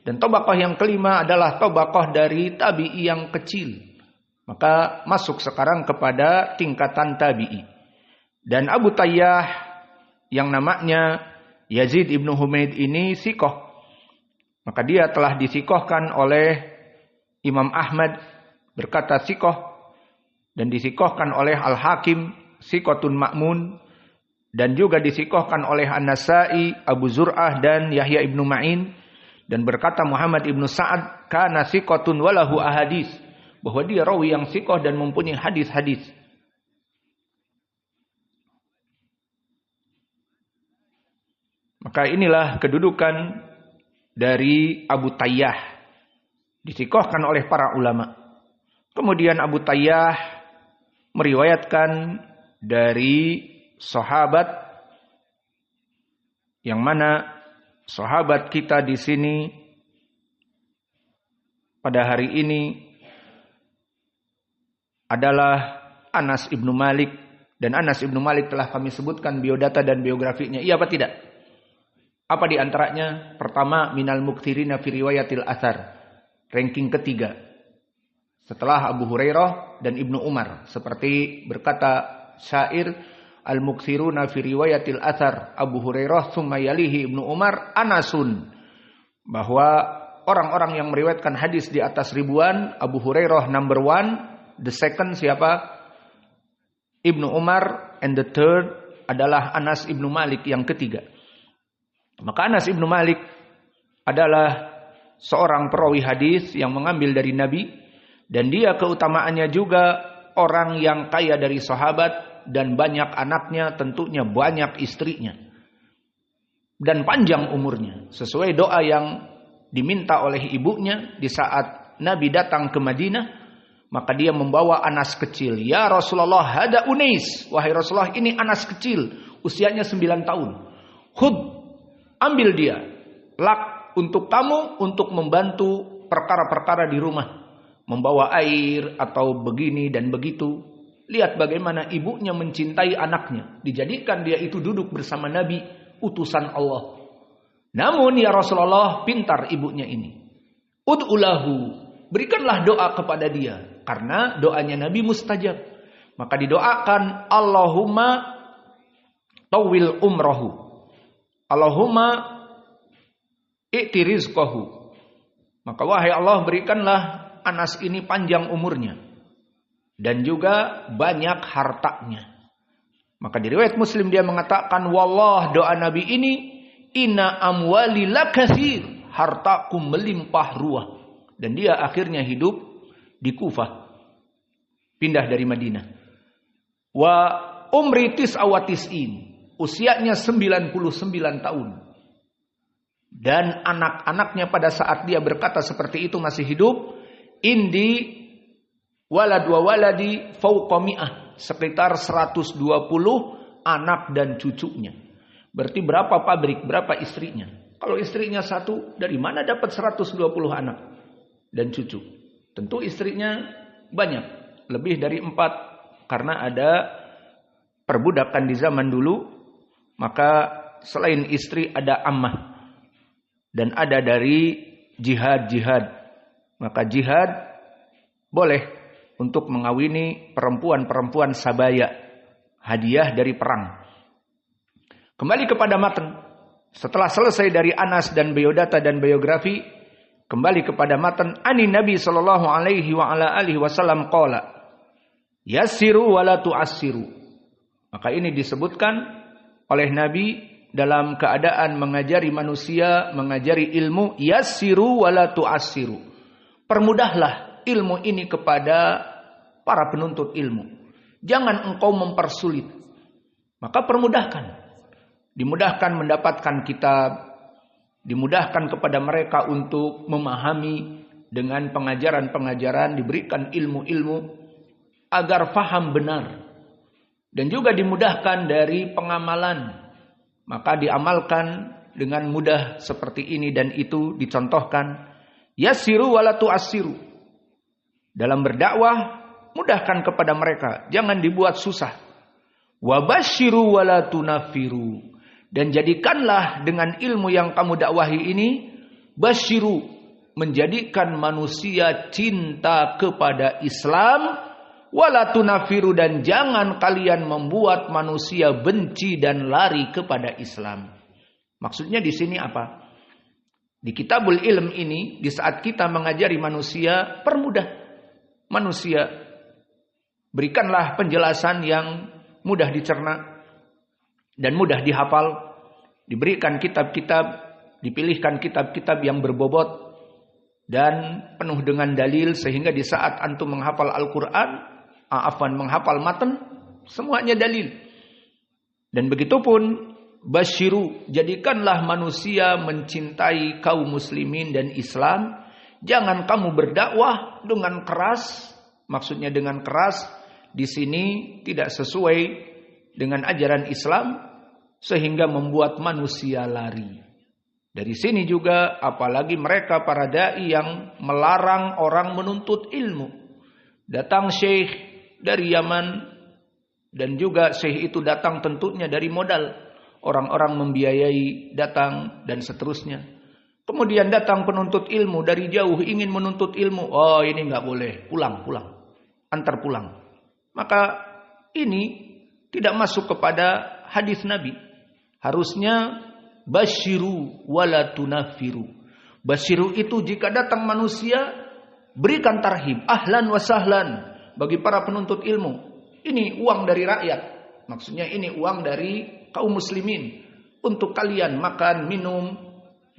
Dan tabaqah yang kelima adalah tabaqah dari tabi'i yang kecil. Maka masuk sekarang kepada tingkatan tabi'i. Dan Abu Tayyah yang namanya Yazid ibnu Humaid ini sikoh. Maka dia telah disikohkan oleh Imam Ahmad, berkata sikoh. Dan disikohkan oleh Al-Hakim, sikotun ma'mun. Dan juga disikohkan oleh An-Nasai, Abu Zur'ah dan Yahya ibnu Ma'in. Dan berkata Muhammad ibnu Sa'ad, kana sikotun walahu ahadis. Bahwa dia rawi yang sikoh dan mempunyai hadis-hadis. Maka inilah kedudukan dari Abu Tayyah. Disikohkan oleh para ulama. Kemudian Abu Tayyah meriwayatkan dari sahabat, yang mana sahabat kita di sini pada hari ini adalah Anas ibnu Malik. Dan Anas ibnu Malik telah kami sebutkan biodata dan biografinya. Iya apa tidak? Apa di antaranya? Pertama, minal mukthirina fi riwayatil athar. Ranking ketiga. Setelah Abu Hurairah dan Ibnu Umar. Seperti berkata syair, al-mukthiruna fi riwayatil athar. Abu Hurairah thumma yalihi Ibnu Umar Anasun. Bahwa orang-orang yang meriwayatkan hadis di atas ribuan, Abu Hurairah number one. The second siapa? Ibnu Umar. And the third adalah Anas ibnu Malik yang ketiga. Maka Anas ibnu Malik adalah seorang perawi hadis yang mengambil dari Nabi. Dan dia keutamaannya juga orang yang kaya dari sahabat. Dan banyak anaknya, tentunya banyak istrinya. Dan panjang umurnya. Sesuai doa yang diminta oleh ibunya di saat Nabi datang ke Madinah. Maka dia membawa Anas kecil. Ya Rasulullah, hada Unais. Wahai Rasulullah, ini Anas kecil. Usianya 9 tahun. Hud, ambil dia. Lak untuk kamu, untuk membantu perkara-perkara di rumah. Membawa air atau begini dan begitu. Lihat bagaimana ibunya mencintai anaknya. Dijadikan dia itu duduk bersama Nabi, utusan Allah. Namun ya Rasulullah, pintar ibunya ini. Ud'ulahu, berikanlah doa kepada dia. Karena doanya Nabi mustajab. Maka didoakan, Allahumma tawil umrahu. Allahumma i'ti rizqahu. Maka wahai Allah, berikanlah Anas ini panjang umurnya. Dan juga banyak hartanya. Maka di riwayat Muslim dia mengatakan, wallah, doa Nabi ini, inna amwali lakathir. Hartaku melimpah ruah. Dan dia akhirnya hidup di Kufah. Pindah dari Madinah. Wa umri tis'awatis'in. Usianya 99 tahun. Dan anak-anaknya pada saat dia berkata seperti itu masih hidup. Indi walad wa waladi fauqa mi'ah. Sekitar 120 anak dan cucunya. Berarti berapa pabrik, berapa istrinya? Kalau istrinya satu, dari mana dapat 120 anak dan cucu? Tentu istrinya banyak, lebih dari 4, karena ada perbudakan di zaman dulu. Maka selain istri ada ammah, dan ada dari jihad. Maka jihad boleh untuk mengawini perempuan-perempuan sabaya, hadiah dari perang. Kembali kepada matan. Setelah selesai dari Anas dan biodata dan biografi, kembali kepada matan. Ani Nabi sallallahu alaihi wa ala alihi wasallam qala, yassiru wa la tu'assiru. Maka ini disebutkan oleh Nabi dalam keadaan mengajari manusia, mengajari ilmu, yassiru wa la tu'assiru. Permudahlah ilmu ini kepada para penuntut ilmu. Jangan engkau mempersulit. Maka permudahkan. Dimudahkan mendapatkan kitab, dimudahkan kepada mereka untuk memahami dengan pengajaran-pengajaran, diberikan ilmu-ilmu agar faham benar. Dan juga dimudahkan dari pengamalan. Maka diamalkan dengan mudah seperti ini dan itu dicontohkan. Yassiru wa la tu'assiru. Dalam berdakwah, mudahkan kepada mereka, jangan dibuat susah. Wa basyiru wa la tunaffiru. Dan jadikanlah dengan ilmu yang kamu dakwahi ini, basyiru, menjadikan manusia cinta kepada Islam, wala tunaffiru, dan jangan kalian membuat manusia benci dan lari kepada Islam. Maksudnya di sini apa? Di Kitabul Ilm ini, di saat kita mengajari manusia, permudah manusia. Berikanlah penjelasan yang mudah dicerna dan mudah dihafal. Diberikan kitab-kitab, dipilihkan kitab-kitab yang berbobot dan penuh dengan dalil, sehingga di saat antum menghafal Al-Quran, menghafal matan, semuanya dalil. Dan begitupun basyiru, jadikanlah manusia mencintai kaum muslimin dan Islam. Jangan kamu berdakwah dengan keras. Maksudnya dengan keras di sini tidak sesuai dengan ajaran Islam, sehingga membuat manusia lari. Dari sini juga apalagi mereka para dai yang melarang orang menuntut ilmu. Datang syekh dari Yaman, dan juga syekh itu datang tentunya dari modal. Orang-orang membiayai datang dan seterusnya. Kemudian datang penuntut ilmu dari jauh ingin menuntut ilmu. Oh, ini enggak boleh, pulang. Antar pulang. Maka ini tidak masuk kepada hadis Nabi. Harusnya basyiru wala tunaffiru. Basyiru itu jika datang manusia, berikan tarhib, ahlan wa sahlan bagi para penuntut ilmu. Ini uang dari rakyat. Maksudnya ini uang dari kaum muslimin untuk kalian makan, minum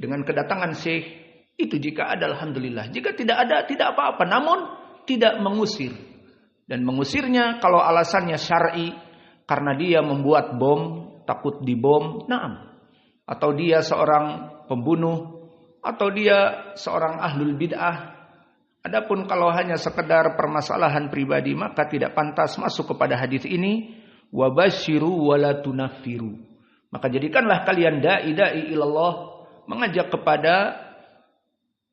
dengan kedatangan syekh. Itu jika ada, alhamdulillah. Jika tidak ada, tidak apa-apa. Namun tidak mengusir. Dan mengusirnya kalau alasannya syar'i, karena dia membuat bom, takut dibom, naam. Atau dia seorang pembunuh, atau dia seorang ahlul bid'ah. Adapun kalau hanya sekedar permasalahan pribadi, maka tidak pantas masuk kepada hadis ini. Wa basyiru wa la tunaffiru. Maka jadikanlah kalian dai ilallah, mengajak kepada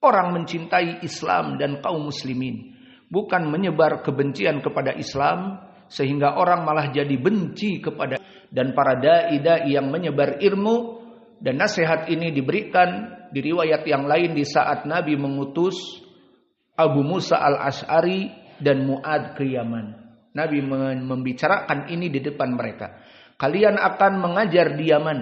orang mencintai Islam dan kaum muslimin, bukan menyebar kebencian kepada Islam sehingga orang malah jadi benci kepada. Dan para dai yang menyebar ilmu, dan nasihat ini diberikan di riwayat yang lain di saat Nabi mengutus Abu Musa al-Ash'ari dan Mu'ad ke Yaman. Nabi membicarakan ini di depan mereka. Kalian akan mengajar di Yaman.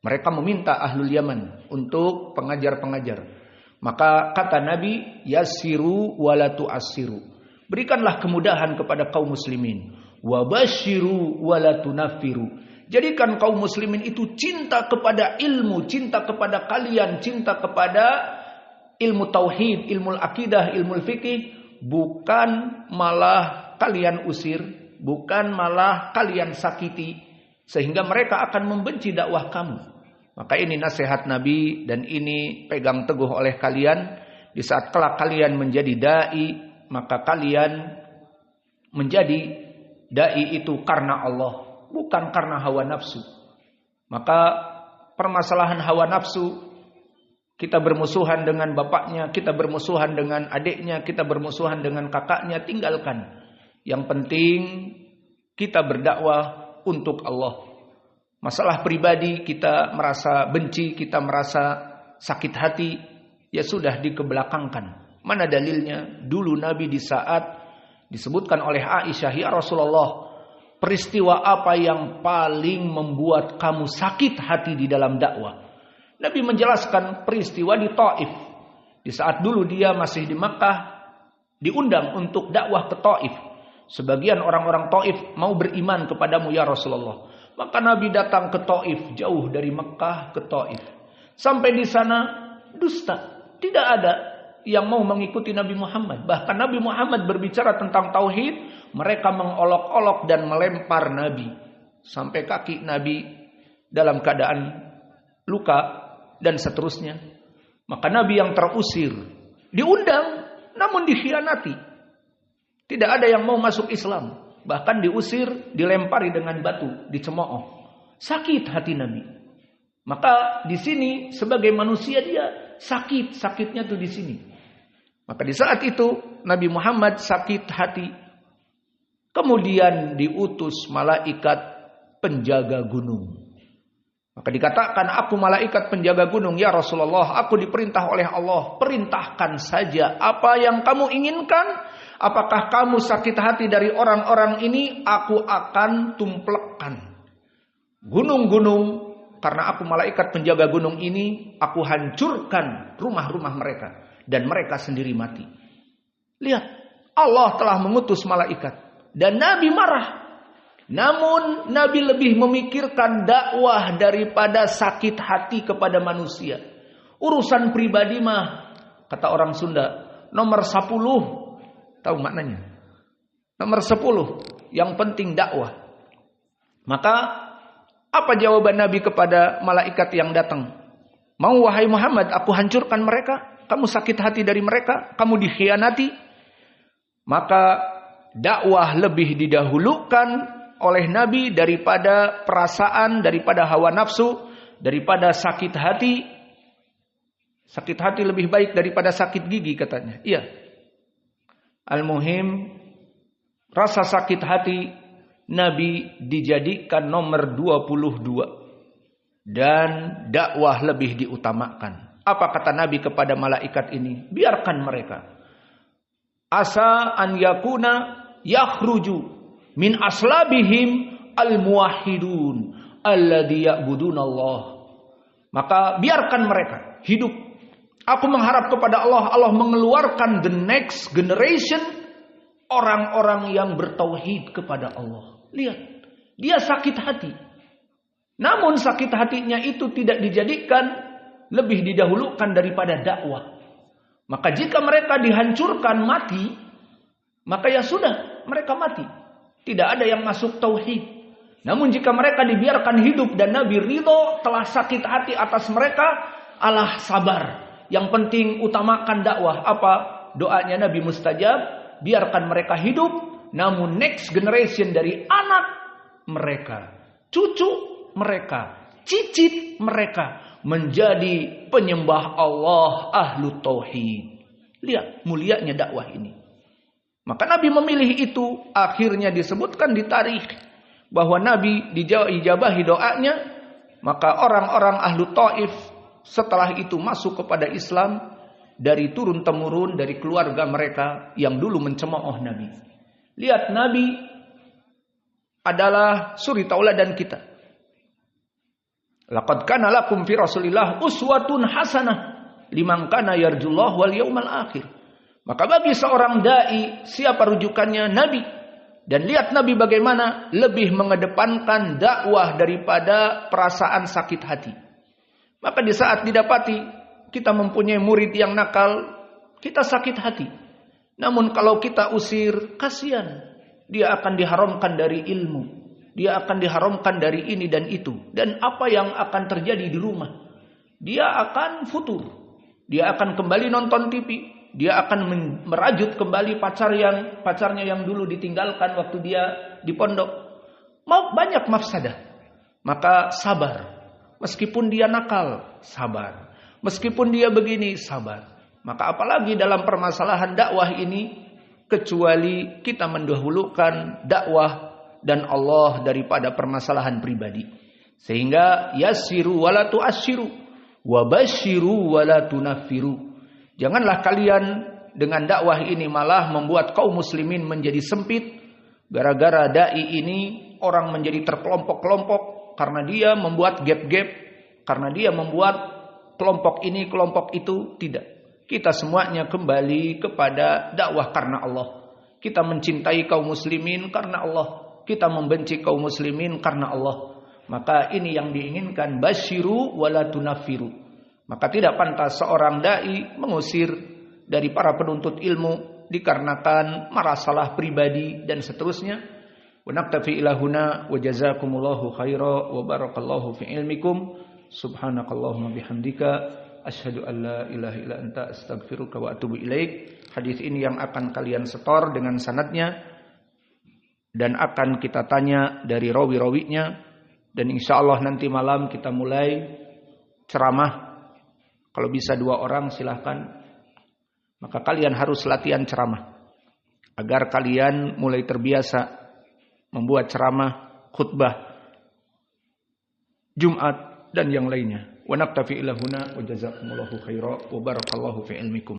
Mereka meminta ahlul Yaman untuk pengajar-pengajar. Maka kata Nabi, yassiru wa la tu'assiru. Berikanlah kemudahan kepada kaum muslimin. Wa basyiru wa la tunaffiru. Jadikan kaum muslimin itu cinta kepada ilmu, cinta kepada kalian, cinta kepada ilmu tauhid, ilmu akidah, ilmu fikih, bukan malah kalian usir, bukan malah kalian sakiti, sehingga mereka akan membenci dakwah kamu. Maka ini nasihat Nabi, dan ini pegang teguh oleh kalian. Di saat kelak kalian menjadi dai, maka kalian menjadi dai itu karena Allah, bukan karena hawa nafsu. Maka permasalahan hawa nafsu Kita bermusuhan dengan bapaknya, kita bermusuhan dengan adiknya, kita bermusuhan dengan kakaknya, tinggalkan. Yang penting kita berdakwah untuk Allah. Masalah pribadi kita merasa benci, kita merasa sakit hati, ya sudah dikebelakangkan. Mana dalilnya? Dulu Nabi di saat disebutkan oleh Aisyah, ya Rasulullah, peristiwa apa yang paling membuat kamu sakit hati di dalam dakwah? Nabi menjelaskan peristiwa di Taif. Di saat dulu dia masih di Makkah, diundang untuk dakwah ke Taif. Sebagian orang-orang Taif mau beriman kepadamu ya Rasulullah. Maka Nabi datang ke Taif, jauh dari Makkah ke Taif. Sampai di sana dusta. Tidak ada yang mau mengikuti Nabi Muhammad. Bahkan Nabi Muhammad berbicara tentang tauhid, mereka mengolok-olok dan melempar Nabi. Sampai kaki Nabi dalam keadaan luka dan seterusnya. Maka Nabi yang terusir diundang namun dikhianati. Tidak ada yang mau masuk Islam. Bahkan diusir, dilempari dengan batu, dicemooh. Sakit hati Nabi. Maka di sini sebagai manusia dia sakit, sakitnya tuh di sini. Maka di saat itu Nabi Muhammad sakit hati. Kemudian diutus malaikat penjaga gunung. Maka dikatakan, aku malaikat penjaga gunung, ya Rasulullah, aku diperintah oleh Allah, perintahkan saja apa yang kamu inginkan. Apakah kamu sakit hati dari orang-orang ini, aku akan tumplekkan gunung-gunung. Karena aku malaikat penjaga gunung ini, aku hancurkan rumah-rumah mereka. Dan mereka sendiri mati. Lihat, Allah telah mengutus malaikat. Dan Nabi marah. Namun Nabi lebih memikirkan dakwah daripada sakit hati kepada manusia. Urusan pribadi mah, kata orang Sunda, nomor 10. Tahu maknanya? Nomor 10. Yang penting dakwah. Maka apa jawaban Nabi kepada malaikat yang datang? Mau wahai Muhammad, aku hancurkan mereka? Kamu sakit hati dari mereka? Kamu dikhianati? Maka dakwah lebih didahulukan oleh Nabi daripada perasaan, daripada hawa nafsu, daripada sakit hati. Sakit hati lebih baik daripada sakit gigi katanya. Iya. Al-muhim, rasa sakit hati Nabi dijadikan nomor 22. Dan dakwah lebih diutamakan. Apa kata Nabi kepada malaikat ini? Biarkan mereka. Asa an yakuna yakhruju min aslabihim al-muwahhidun alladhi ya'budunallah. Maka biarkan mereka hidup. Aku mengharap kepada Allah, Allah mengeluarkan the next generation orang-orang yang bertauhid kepada Allah. Lihat, dia sakit hati. Namun sakit hatinya itu tidak dijadikan lebih didahulukan daripada dakwah. Maka jika mereka dihancurkan mati, maka ya sudah, mereka mati. Tidak ada yang masuk tauhid. Namun jika mereka dibiarkan hidup dan Nabi ridho telah sakit hati atas mereka, Allah sabar. Yang penting utamakan dakwah. Apa doanya Nabi mustajab? Biarkan mereka hidup, namun next generation dari anak mereka, cucu mereka, cicit mereka menjadi penyembah Allah ahlu tauhid. Lihat mulianya dakwah ini. Maka Nabi memilih itu. Akhirnya disebutkan di tarikh bahwa Nabi dijabahi doanya. Maka orang-orang ahlu Taif setelah itu masuk kepada Islam dari turun-temurun dari keluarga mereka yang dulu mencemooh Nabi. Lihat, Nabi adalah suri tauladan kita. Laqad kana lakum fi Rasulillah uswatun hasanah liman kana yarjullah wal yaumal akhir. Maka bagi seorang dai, siapa rujukannya? Nabi. Dan lihat Nabi bagaimana lebih mengedepankan dakwah daripada perasaan sakit hati. Maka di saat didapati kita mempunyai murid yang nakal, kita sakit hati. Namun kalau kita usir, kasihan. Dia akan diharamkan dari ilmu. Dia akan diharamkan dari ini dan itu. Dan apa yang akan terjadi di rumah? Dia akan futur. Dia akan kembali nonton TV. Dia akan merajut kembali pacarnya yang dulu ditinggalkan waktu dia di pondok. Banyak mafsadah. Maka sabar. Meskipun dia nakal, sabar. Meskipun dia begini, sabar. Maka apalagi dalam permasalahan dakwah ini, kecuali kita mendahulukan dakwah dan Allah daripada permasalahan pribadi. Sehingga yassiru wala tu'assiru, wabashiru wala tunaffiru. Janganlah kalian dengan dakwah ini malah membuat kaum muslimin menjadi sempit. Gara-gara dai ini orang menjadi terkelompok-kelompok karena dia membuat gap-gap, karena dia membuat kelompok ini, kelompok itu. Tidak. Kita semuanya kembali kepada dakwah karena Allah. Kita mencintai kaum muslimin karena Allah. Kita membenci kaum muslimin karena Allah. Maka ini yang diinginkan, basyiru wala tunaffiru. Maka tidak pantas seorang dai mengusir dari para penuntut ilmu dikarenakan masalah pribadi dan seterusnya. Wa naktafi ila huna wa jazakumullahu khaira wa barakallahu fi ilmikum. Subhanakallahumma bihamdika asyhadu an la ilaha illa anta astaghfiruka wa atubu ilaik. Hadis ini yang akan kalian setor dengan sanadnya dan akan kita tanya dari rawi-rawinya, dan insyaallah nanti malam kita mulai ceramah. Kalau bisa 2 orang silahkan. Maka kalian harus latihan ceramah agar kalian mulai terbiasa membuat ceramah, khutbah Jumat dan yang lainnya. Wa naktafi ila huna wa jazakumullahu khaira wa barakallahu fi ilmikum.